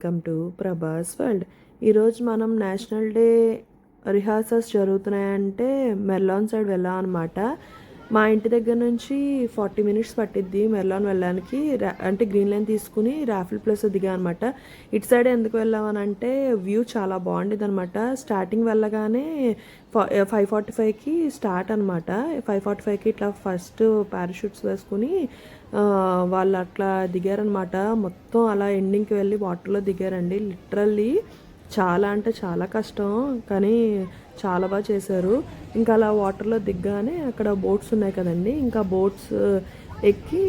Welcome to Prabhas world. ఈరోజు మనం national day rehearsals జరుగుతున్నాయంటే మెర్లాన్ side వెళ్ళాం అనమాట. మా ఇంటి దగ్గర నుంచి 40 మినిట్స్ పట్టిద్ది మెర్లాన్ వెళ్ళడానికి. అంటే గ్రీన్ లైన్ తీసుకుని రాఫిల్ ప్లేస్ దిగా అనమాట. ఇటు సైడ్ ఎందుకు వెళ్ళామనంటే వ్యూ చాలా బాగుండేది అనమాట. స్టార్టింగ్ వెళ్ళగానే 5:45కి స్టార్ట్ అనమాట. 5:45కి ఇట్లా ఫస్ట్ పారాషూట్స్ వేసుకుని వాళ్ళు అట్లా దిగారనమాట. మొత్తం అలా ఎండింగ్కి వెళ్ళి వాటర్లో దిగారండి. లిటరల్లీ చాలా అంటే చాలా కష్టం, కానీ చాలా బాగా చేశారు. ఇంకా అలా వాటర్లో దిగ్గానే అక్కడ బోట్స్ ఉన్నాయి కదండి, ఇంకా బోట్స్ ఎక్కి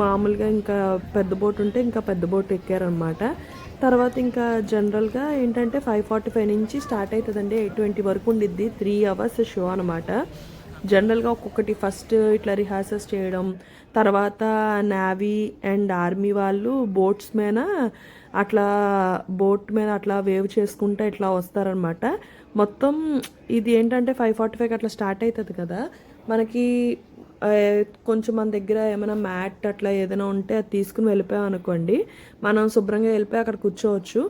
మామూలుగా ఇంకా పెద్ద బోట్ ఉంటే ఇంకా పెద్ద బోట్ ఎక్కారనమాట. తర్వాత ఇంకా జనరల్గా ఏంటంటే 5:45 నుంచి స్టార్ట్ అవుతుందండి. 8:20 వరకు ఉండిద్ది. 3 అవర్స్ షో అనమాట. జనరల్గా ఒక్కొక్కటి ఫస్ట్ ఇట్లా రిహార్సల్స్ చేయడం, తర్వాత నేవీ అండ్ ఆర్మీ వాళ్ళు బోట్స్ మీద అట్లా బోట్ మీద అట్లా వేవ్ చేసుకుంటూ ఇట్లా వస్తారనమాట. మొత్తం ఇది ఏంటంటే 5:45 అట్లా స్టార్ట్ అవుతుంది కదా మనకి. కొంచెం మన దగ్గర ఏమైనా మ్యాట్ అట్లా ఏదైనా ఉంటే అది తీసుకుని వెళ్ళిపోయాం అనుకోండి, మనం శుభ్రంగా వెళ్ళిపోయి అక్కడ కూర్చోవచ్చు.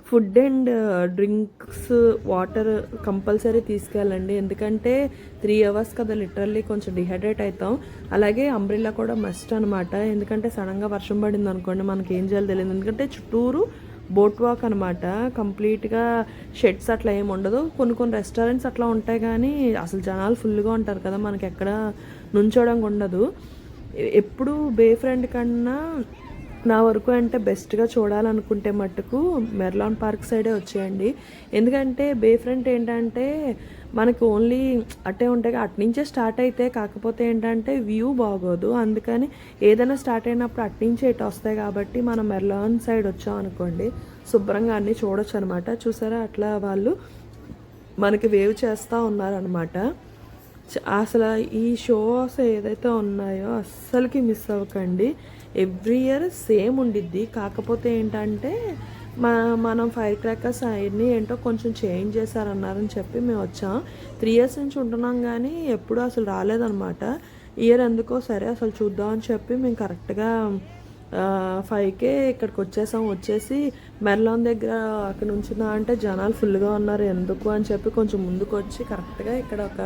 Food and drinks water compulsory తీసుకెళ్ళండి, ఎందుకంటే 3 అవర్స్ కదా, లిటరల్లీ కొంచెం డిహైడ్రేట్ అవుతాం. అలాగే అంబ్రిల్లా కూడా మస్ట్ అనమాట, ఎందుకంటే సడన్గా వర్షం పడింది అనుకోండి మనకి ఏం చేయాలో తెలియదు. ఎందుకంటే చుట్టూరు బోట్ వాక్ అనమాట, కంప్లీట్గా షెడ్స్ అట్లా ఏమి ఉండదు. కొన్ని కొన్ని రెస్టారెంట్స్ అట్లా ఉంటాయి, కానీ అసలు జనాలు ఫుల్గా ఉంటారు కదా, మనకి ఎక్కడ నుంచోడానికి ఉండదు. ఎప్పుడు బే ఫ్రంట్ కన్నా నా వరకు అంటే బెస్ట్గా చూడాలనుకుంటే మట్టుకు మెర్లాన్ పార్క్ సైడే వచ్చేయండి. ఎందుకంటే బే ఫ్రంట్ ఏంటంటే మనకు ఓన్లీ అట్టే ఉంటాయి, అట్నుంచే స్టార్ట్ అయితే, కాకపోతే ఏంటంటే వ్యూ బాగోదు. అందుకని ఏదైనా స్టార్ట్ అయినప్పుడు అట్నుంచే ఇటు వస్తాయి, కాబట్టి మనం మెర్లాన్ సైడ్ వచ్చాం అనుకోండి శుభ్రంగా అన్నీ చూడొచ్చు అనమాట. చూసారా అట్లా వాళ్ళు మనకి వేవ్ చేస్తూ ఉన్నారనమాట. అసలు ఈ షోస్ ఏదైతే ఉన్నాయో అస్సలకి మిస్ అవ్వకండి. ఎవ్రీ ఇయర్ సేమ్ ఉండిద్ది, కాకపోతే ఏంటంటే మనం ఫైర్ క్రాకర్స్ అవన్నీ ఏంటో కొంచెం చేంజ్ చేశారన్నారని చెప్పి మేము వచ్చాం. 3 ఇయర్స్ నుంచి ఉంటున్నాం, కానీ ఎప్పుడూ అసలు రాలేదన్నమాట. ఇయర్ ఎందుకో సరే అసలు చూద్దాం అని చెప్పి మేము కరెక్ట్గా 5కే ఇక్కడికి వచ్చేసి మెర్లాన్ దగ్గర అక్కడ నుంచున్నా అంటే జనాలు ఫుల్గా ఉన్నారు, ఎందుకు అని చెప్పి కొంచెం ముందుకు వచ్చి కరెక్ట్గా ఇక్కడ ఒక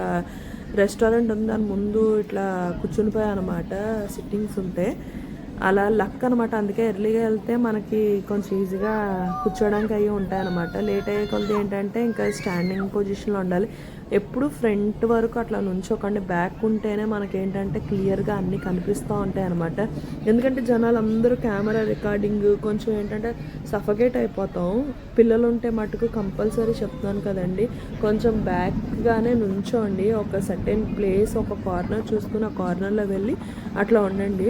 రెస్టారెంట్ ఉంది, దాని ముందు ఇట్లా కూర్చునిపోయా అనమాట. సిట్టింగ్స్ ఉంటే అలా లక్ అనమాట. అందుకే ఎర్లీగా వెళ్తే మనకి కొంచెం ఈజీగా కూర్చోడానికి అవి ఉంటాయన్నమాట. లేట్ అయ్యే కొద్ది ఏంటంటే ఇంకా స్టాండింగ్ పొజిషన్లో ఉండాలి. ఎప్పుడు ఫ్రంట్ వరకు అట్లా నుంచోకండి, బ్యాక్ ఉంటేనే మనకి ఏంటంటే క్లియర్గా అన్నీ కనిపిస్తూ ఉంటాయి అనమాట. ఎందుకంటే జనాలు అందరూ కెమెరా రికార్డింగ్ కొంచెం ఏంటంటే సఫకేట్ అయిపోతాం. పిల్లలు ఉంటే మటుకు కంపల్సరీ చెప్తున్నాను కదండి, కొంచెం బ్యాక్గానే నుంచోండి. ఒక సర్టెన్ ప్లేస్, ఒక కార్నర్ చూసుకుని ఆ కార్నర్లో వెళ్ళి అట్లా ఉండండి.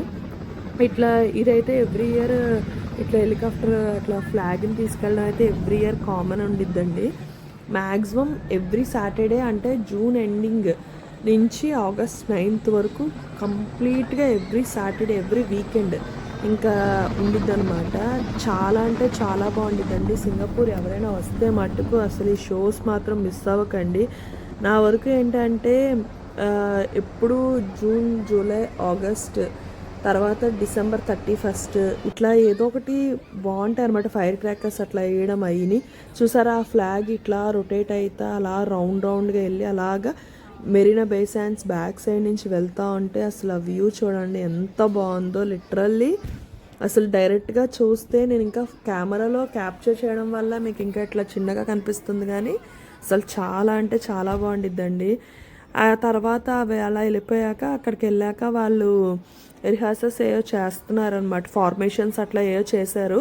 ఇట్లా ఇదైతే ఎవ్రీ ఇయర్ ఇట్లా హెలికాప్టర్ అట్లా ఫ్లాగ్ని తీసుకెళ్ళడం అయితే ఎవ్రీ ఇయర్ కామన్ ఉండిద్దండి. మ్యాక్సిమం ఎవ్రీ సాటర్డే అంటే జూన్ ఎండింగ్ నుంచి ఆగస్ట్ 9th వరకు కంప్లీట్గా ఎవ్రీ సాటర్డే ఎవ్రీ వీకెండ్ ఇంకా ఉండిద్దనమాట. చాలా అంటే చాలా బాగుండిద్దండి. సింగపూర్ ఎవరైనా వస్తే మట్టుకు అసలు ఈ షోస్ మాత్రం మిస్ అవ్వకండి. నా వరకు ఏంటంటే ఎప్పుడు జూన్, జూలై, ఆగస్ట్, తర్వాత డిసెంబర్ 31 ఇట్లా ఏదో ఒకటి బాగుంటాయి అనమాట. ఫైర్ క్రాకర్స్ అట్లా వేయడం అయ్యి చూసారా, ఆ ఫ్లాగ్ ఇట్లా రొటేట్ అవుతా అలా రౌండ్గా వెళ్ళి అలాగా మెరీనా బే శాండ్స్ బ్యాక్ సైడ్ నుంచి వెళ్తూ ఉంటే అసలు ఆ వ్యూ చూడండి ఎంత బాగుందో. లిటరల్లీ అసలు డైరెక్ట్గా చూస్తే, నేను ఇంకా కెమెరాలో క్యాప్చర్ చేయడం వల్ల మీకు ఇంకా ఇట్లా చిన్నగా కనిపిస్తుంది, కానీ అసలు చాలా అంటే చాలా బాగుండిద్దండి. ఆ తర్వాత అవి అలా వెళ్ళిపోయాక అక్కడికి వెళ్ళాక వాళ్ళు రిహార్సల్స్ ఏవో చేస్తున్నారనమాట. ఫార్మేషన్స్ అట్లా ఏవో చేశారు.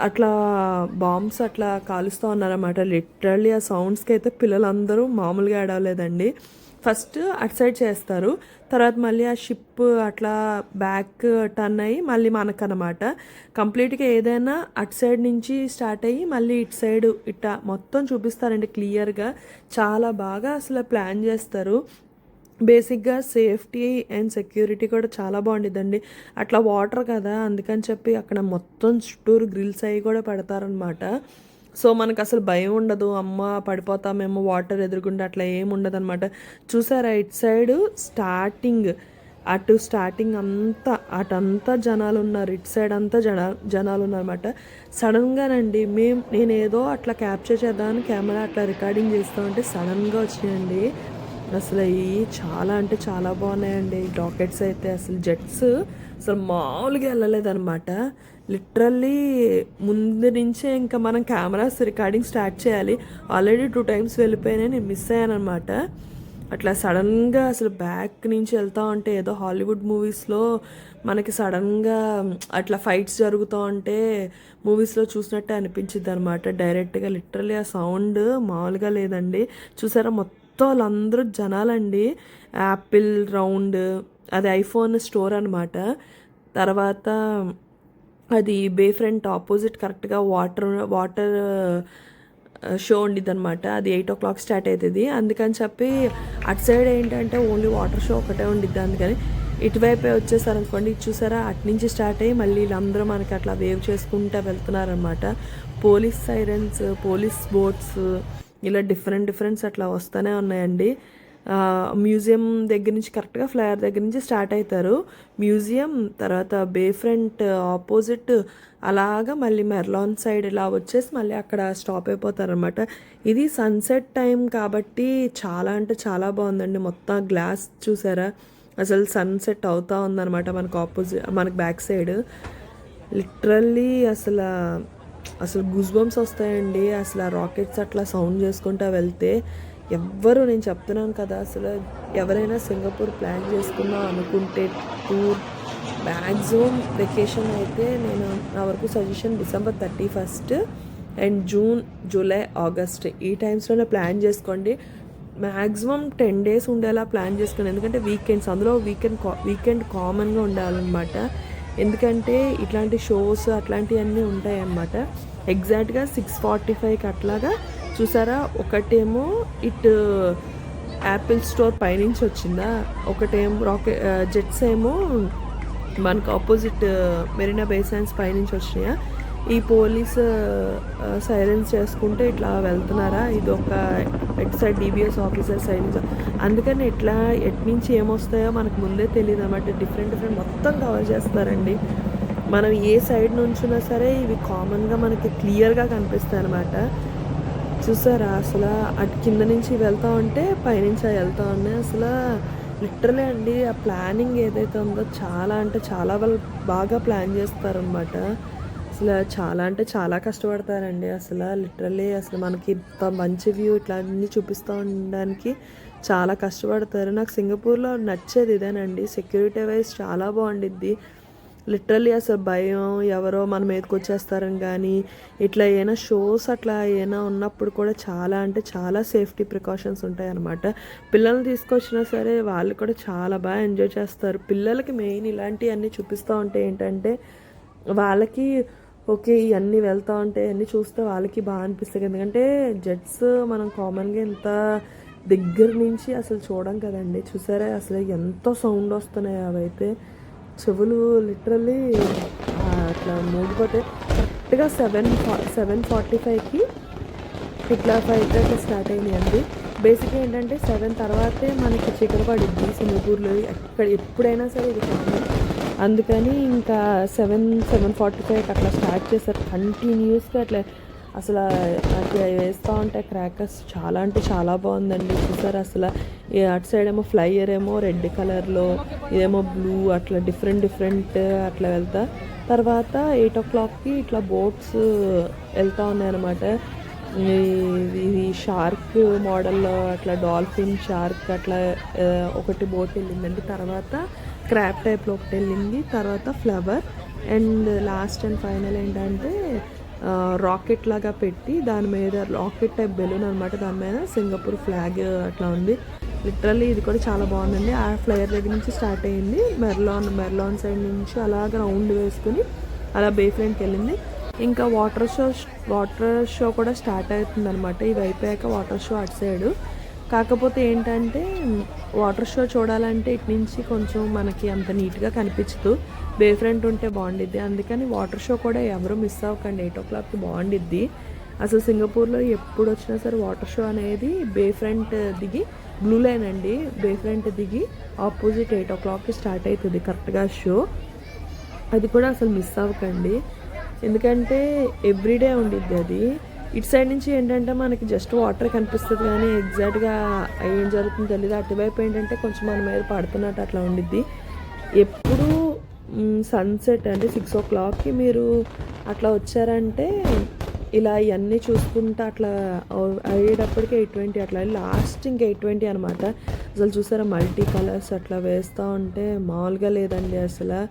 అట్లా బాంబ్స్ అట్లా కాలుస్తూ ఉన్నారన్నమాట. లిటరల్లీ ఆ సౌండ్స్కి అయితే పిల్లలందరూ మామూలుగా ఏడవలేదండి. ఫస్ట్ అటు సైడ్ చేస్తారు, తర్వాత మళ్ళీ ఆ షిప్ అట్లా బ్యాక్ టర్న్ అయ్యి మళ్ళీ మనకనమాట. కంప్లీట్గా ఏదైనా అటు సైడ్ నుంచి స్టార్ట్ అయ్యి మళ్ళీ ఇటు సైడ్ ఇట్లా మొత్తం చూపిస్తారండి క్లియర్గా. చాలా బాగా అసలు ప్లాన్ చేస్తారు. బేసిక్గా సేఫ్టీ అండ్ సెక్యూరిటీ కూడా చాలా బాగుండిద్దండి. అట్లా వాటర్ కదా, అందుకని చెప్పి అక్కడ మొత్తం చుట్టూరు గ్రిల్స్ అవి కూడా పెడతారనమాట. సో మనకు అసలు భయం ఉండదు, అమ్మ పడిపోతామేమో వాటర్ ఎదురుకుండా అట్లా ఏమి ఉండదు అనమాట. చూసారా ఇటు సైడ్ స్టార్టింగ్ అటు స్టార్టింగ్ అంతా అటంతా జనాలు ఉన్నారు, ఇటు సైడ్ అంతా జనాలు ఉన్నారన్నమాట. సడన్గానండి నేనేదో అట్లా క్యాప్చర్ చేద్దామని కెమెరా అట్లా రికార్డింగ్ చేస్తూ ఉంటే సడన్గా వచ్చినాయండి. అసలు ఇవి చాలా అంటే చాలా బాగున్నాయండి రాకెట్స్ అయితే. అసలు జెట్స్ అసలు మామూలుగా వెళ్ళలేదన్నమాట. లిటరల్లీ ముందు నుంచే ఇంకా మనం కెమెరాస్ రికార్డింగ్ స్టార్ట్ చేయాలి. ఆల్రెడీ 2 times వెళ్ళిపోయినాయి, నేను మిస్ అయ్యాను అనమాట. అట్లా సడన్గా అసలు బ్యాక్ నుంచి వెళ్తూ ఉంటే ఏదో హాలీవుడ్ మూవీస్లో మనకి సడన్గా అట్లా ఫైట్స్ జరుగుతూ ఉంటే మూవీస్లో చూసినట్టే అనిపించింది అనమాట డైరెక్ట్గా. లిటరల్లీ ఆ సౌండ్ మామూలుగా లేదండి. చూసారా మొత్తం వాళ్ళందరూ జనాలండి. యాపిల్ రౌండ్, అది ఐఫోన్ స్టోర్ అనమాట. తర్వాత అది బే ఫ్రంట్ ఆపోజిట్ కరెక్ట్గా వాటర్ షో ఉండిద్ది అనమాట. అది 8 o'clock స్టార్ట్ అవుతుంది. అందుకని చెప్పి అటు సైడ్ ఏంటంటే ఓన్లీ వాటర్ షో ఒకటే ఉండిద్ది. అందుకని ఇటువైపే వచ్చేసారు అనుకోండి, ఇది చూసారా అటు నుంచి స్టార్ట్ అయ్యి మళ్ళీ వీళ్ళందరూ మనకి అట్లా వేవ్ చేసుకుంటూ వెళ్తున్నారనమాట. పోలీస్ సైరన్స్, పోలీస్ బోట్స్, ఇలా డిఫరెంట్స్ అట్లా వస్తూనే ఉన్నాయండి. మ్యూజియం దగ్గర నుంచి కరెక్ట్గా ఫ్లైఓవర్ దగ్గర నుంచి స్టార్ట్ అవుతారు. మ్యూజియం తర్వాత బే ఫ్రంట్ ఆపోజిట్ అలాగా మళ్ళీ మెర్లాన్ సైడ్ ఇలా వచ్చేసి మళ్ళీ అక్కడ స్టాప్ అయిపోతారనమాట. ఇది సన్సెట్ టైం కాబట్టి చాలా అంటే చాలా బాగుందండి. మొత్తం గ్లాస్ చూసారా, అసలు సన్సెట్ అవుతూ ఉందన్నమాట మనకు బ్యాక్ సైడ్. లిటరల్లీ అసలు గూస్ వస్తాయండి. అసలు ఆ రాకెట్స్ అట్లా సౌండ్ చేసుకుంటూ వెళ్తే నేను చెప్తున్నాను కదా, అసలు ఎవరైనా సింగపూర్ ప్లాన్ చేసుకుందాం అనుకుంటే టూర్ మ్యాక్సిమం వెకేషన్ అయితే నేను నా వరకు suggestion December 31st and June, July, August ఈ టైమ్స్లోనే ప్లాన్ చేసుకోండి. మ్యాక్సిమం 10 days ఉండేలా ప్లాన్ చేసుకోండి. ఎందుకంటే వీకెండ్స్, అందులో వీకెండ్ కామన్గా ఉండాలన్నమాట. ఎందుకంటే ఇట్లాంటి షోస్ అట్లాంటివన్నీ ఉంటాయి అన్నమాట. ఎగ్జాక్ట్గా 6:45కి అట్లాగా చూసారా. ఒకటేమో ఇటు యాపిల్ స్టోర్ పైనుంచి వచ్చిందా, ఒకటేమో జెట్స్ ఏమో మనకు ఆపోజిట్ మెరీనా బే సాండ్స్ పైనుంచి వచ్చినాయా. ఈ పోలీస్ సైలెన్స్ చేసుకుంటూ ఇట్లా వెళ్తున్నారా. ఇది ఒక at side DBS officer side నుంచి. అందుకని ఎట్లా నుంచి ఏమొస్తాయో మనకు ముందే తెలియదు అన్నమాట. డిఫరెంట్ మొత్తం కవర్ చేస్తారండి. మనం ఏ సైడ్ నుంచున్నా సరే ఇవి కామన్గా మనకి క్లియర్గా కనిపిస్తాయి అన్నమాట. చూసారా అసలు అటు కింద నుంచి వెళ్తూ ఉంటే పైనుంచి వెళ్తూ ఉన్నాయి. అసలు లిటరలీ అండి ఆ ప్లానింగ్ ఏదైతే ఉందో చాలా అంటే చాలా వాళ్ళు బాగా ప్లాన్ చేస్తారనమాట. అసలు చాలా అంటే చాలా కష్టపడతారండి. అసలు లిటరలీ అసలు మనకి ఇంత మంచి వ్యూ ఇట్లా అన్నీ చూపిస్తూ ఉండడానికి చాలా కష్టపడతారు. నాకు సింగపూర్లో నచ్చేది ఇదేనండి. సెక్యూరిటీ వైజ్ చాలా బాగుండిద్ది. లిటరల్లీ అసలు భయం ఎవరో మన మీదకి వచ్చేస్తారని కానీ, ఇట్లా ఏమైనా షోస్ అట్లా ఏమైనా ఉన్నప్పుడు కూడా చాలా అంటే చాలా సేఫ్టీ ప్రికాషన్స్ ఉంటాయి అన్నమాట. పిల్లల్ని తీసుకొచ్చినా సరే వాళ్ళు కూడా చాలా బాగా ఎంజాయ్ చేస్తారు. పిల్లలకి మెయిన్ ఇలాంటివన్నీ చూపిస్తూ ఉంటే ఏంటంటే వాళ్ళకి ఓకే ఇవన్నీ వెళ్తూ ఉంటే అన్నీ చూస్తే వాళ్ళకి బాగా అనిపిస్తుంది. ఎందుకంటే జెట్స్ మనం కామన్గా ఎంత దగ్గర నుంచి అసలు చూడం కదండి. చూసారా అసలు ఎంతో సౌండ్ వస్తున్నాయి. అవైతే చెవులు లిటరల్లీ అట్లా మూగిపోతే కరెక్ట్గా 7:45కి ఇట్లా 5 అట్లా స్టార్ట్ అయింది. బేసిక్గా ఏంటంటే 7 తర్వాతే మనకి చీకటి పడిద్ది సింగపూర్లో ఎప్పుడైనా సరే ఇది కామన్. అందుకని ఇంకా 7:45కి అట్లా స్టార్ట్ చేశారు కంటిన్యూస్గా. అట్లా అసలు నాకు వేస్తూ ఉంటాయి క్రాకర్స్. చాలా అంటే చాలా బాగుందండి. చూసారు అసలు అటు సైడ్ ఏమో ఫ్లైయర్ ఏమో రెడ్ కలర్లో, ఇదేమో బ్లూ, అట్లా డిఫరెంట్ అట్లా వెళ్తా. తర్వాత 8 o'clockకి ఇట్లా బోట్స్ వెళ్తూ ఉన్నాయన్నమాట. ఇది షార్క్ మోడల్లో అట్లా డాల్ఫిన్, షార్క్ అట్లా ఒకటి బోట్ వెళ్ళిందండి. తర్వాత క్రాబ్ టైప్లో ఒకటి వెళ్ళింది. తర్వాత flower and last and final ఏంటంటే రాకెట్ లాగా పెట్టి దాని మీద రాకెట్ టైప్ బెలూన్ అనమాట. దాని మీద సింగపూర్ ఫ్లాగ్ అట్లా ఉంది. లిటరల్లీ ఇది కూడా చాలా బాగుందండి. ఆ ఫ్లైయర్ దగ్గర నుంచి స్టార్ట్ అయ్యింది. మెర్లాన్ సైడ్ నుంచి అలాగ రౌండ్ వేసుకుని అలా బే ఫ్రంట్కి వెళ్ళింది. ఇంకా వాటర్ షో కూడా స్టార్ట్ అవుతుంది అనమాట. ఇవి అయిపోయాక వాటర్ షో అటు సైడు. కాకపోతే ఏంటంటే వాటర్ షో చూడాలంటే ఇటు నుంచి కొంచెం మనకి అంత నీట్గా కనిపించదు. బే ఫ్రంట్ ఉంటే బాగుండిద్ది. అందుకని వాటర్ షో కూడా ఎవరు మిస్ అవ్వకండి. 8 o'clockకి బాగుండిద్ది. అసలు సింగపూర్లో ఎప్పుడు వచ్చినా సరే వాటర్ షో అనేది బే ఫ్రంట్ దిగి బ్లూ లైన్ అండి. బే ఫ్రంట్ దిగి ఆపోజిట్ 8 o'clockకి స్టార్ట్ అవుతుంది కరెక్ట్గా షో. అది కూడా అసలు మిస్ అవ్వకండి, ఎందుకంటే ఎవ్రీడే ఉండిద్ది అది. ఇటు సైడ్ నుంచి ఏంటంటే మనకి జస్ట్ వాటర్ కనిపిస్తుంది కానీ ఎగ్జాక్ట్గా ఏం జరుగుతుందో తెలియదు. అటువైపు ఏంటంటే కొంచెం మన మీద పడుతున్నట్టు అట్లా ఉండిద్ది. ఎప్పుడు సన్సెట్ అంటే 6 o'clockకి మీరు అట్లా వచ్చారంటే ఇలా ఇవన్నీ చూసుకుంటా అట్లా అయ్యేటప్పటికి 8:20 అట్లా లాస్ట్ ఇంక 8:20 అనమాట. అసలు చూసారా మల్టీ కలర్స్ అట్లా వేస్తూ ఉంటే మామూలుగా లేదండి అసలు.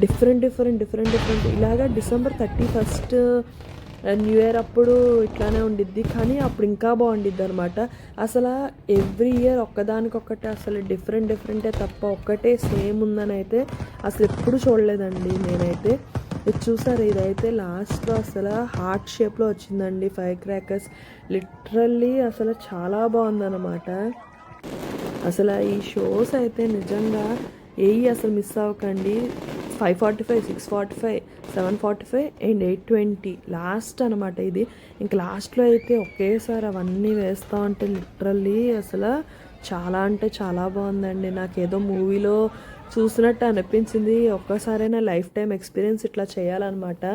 డిఫరెంట్ ఇలాగా December 31st న్యూ ఇయర్ అప్పుడు ఇట్లానే ఉండిద్ది, కానీ అప్పుడు ఇంకా బాగుండిద్ది అనమాట. అసలు ఎవ్రీ ఇయర్ ఒక్కదానికొక్కటే అసలు డిఫరెంటే తప్ప ఒక్కటే సేమ్ ఉందని అయితే అసలు ఎప్పుడు చూడలేదండి నేనైతే. ఇది చూసారు, ఇదైతే లాస్ట్లో అసలు హార్ట్ షేప్లో వచ్చిందండి ఫైర్ క్రాకర్స్. లిటరల్లీ అసలు చాలా బాగుందన్నమాట. అసలు ఈ షోస్ అయితే నిజంగా అసలు మిస్ అవ్వకండి. 5:45, 6:45, 7:45 అండ్ 8:20 లాస్ట్ అనమాట ఇది. ఇంక లాస్ట్లో అయితే ఒకేసారి అవన్నీ వేస్తూ ఉంటే లిటరల్లీ అసలు చాలా అంటే చాలా బాగుందండి. నాకేదో మూవీలో చూసినట్టు అనిపించింది. ఒక్కసారైనా లైఫ్ టైం ఎక్స్పీరియన్స్ ఇట్లా చేయాలన్నమాట.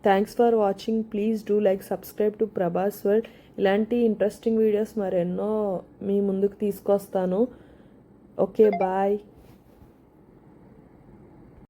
Thanks for watching. Please do like, subscribe to Prabhas World. ఇలాంటి ఇంట్రెస్టింగ్ వీడియోస్ మరెన్నో మీ ముందుకు తీసుకొస్తాను. Okay, bye.